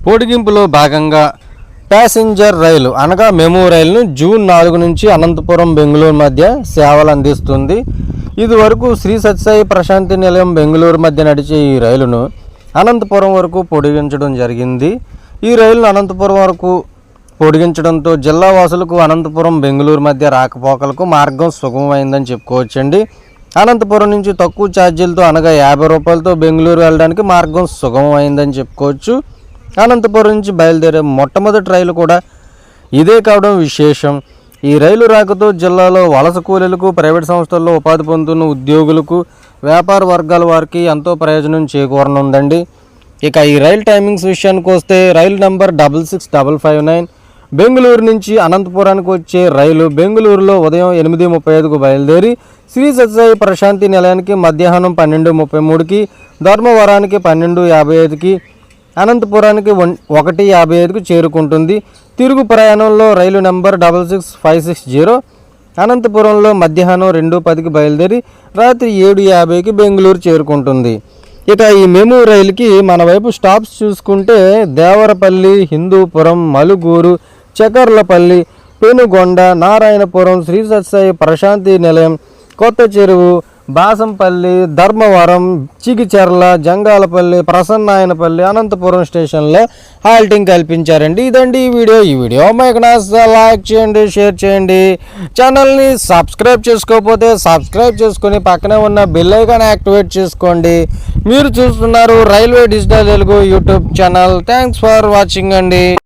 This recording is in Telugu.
పొడిగింపులో భాగంగా ప్యాసింజర్ రైలు అనగా మెమూ రైలును జూన్ 4 నుంచి అనంతపురం బెంగళూరు మధ్య సేవలు అందిస్తుంది. ఇది వరకు శ్రీ సత్యసాయి ప్రశాంతి నిలయం బెంగళూరు మధ్య నడిచే ఈ రైలును అనంతపురం వరకు పొడిగించడం జరిగింది. ఈ రైలును అనంతపురం వరకు పొడిగించడంతో జిల్లా వాసులకు అనంతపురం బెంగళూరు మధ్య రాకపోకలకు మార్గం సుగమమైందని చెప్పుకోవచ్చండి. అనంతపురం నుంచి తక్కువ ఛార్జీలతో అనగా 50 రూపాయలతో బెంగళూరు వెళ్ళడానికి మార్గం సుగమమైందని చెప్పుకోవచ్చు. అనంతపురం నుంచి బయలుదేరే మొట్టమొదటి రైలు కూడా ఇదే కావడం విశేషం. ఈ రైలు రాకతో జిల్లాలో వలస కూలీలకు, ప్రైవేట్ సంస్థల్లో ఉపాధి పొందుతున్న ఉద్యోగులకు, వ్యాపార వర్గాల వారికి ఎంతో ప్రయోజనం చేకూరనుందండి. ఇక ఈ రైలు టైమింగ్స్ విషయానికి వస్తే రైలు నెంబర్ 66559 బెంగళూరు నుంచి అనంతపురానికి వచ్చే రైలు బెంగళూరులో ఉదయం 8:35కు బయలుదేరి శ్రీ సత్యసాయి ప్రశాంతి నిలయానికి మధ్యాహ్నం 12:33కి, ధర్మవరానికి 12:55కి, అనంతపురానికి 1:55కు చేరుకుంటుంది. తిరుగు ప్రయాణంలో రైలు నెంబర్ 66560 అనంతపురంలో మధ్యాహ్నం 2:10కి బయలుదేరి రాత్రి 7:50కి బెంగళూరు చేరుకుంటుంది. ఇక ఈ మెమూ రైలుకి మన వైపు స్టాప్స్ చూసుకుంటే దేవరపల్లి, హిందూపురం, మలుగూరు, చకర్లపల్లి, పెనుగొండ, నారాయణపురం, శ్రీ సత్యసాయి ప్రశాంతి నిలయం, కొత్త చెరువు, బాసంపల్లి, ధర్మవరం, చిగిచెర్ల, జంగాలపల్లి, ప్రసన్నాయనపల్లి, అనంతపురం స్టేషన్లో హాల్టింగ్ కల్పించారండి. ఇదండి ఈ వీడియో మీకు నచ్చితే లైక్ చేయండి, షేర్ చేయండి. ఛానల్ని సబ్స్క్రైబ్ చేసుకోకపోతే సబ్స్క్రైబ్ చేసుకొని పక్కనే ఉన్న బెల్ ఐకాన్ యాక్టివేట్ చేసుకోండి. మీరు చూస్తున్నారు railway digital Telugu YouTube channel. Thanks for watching అండి.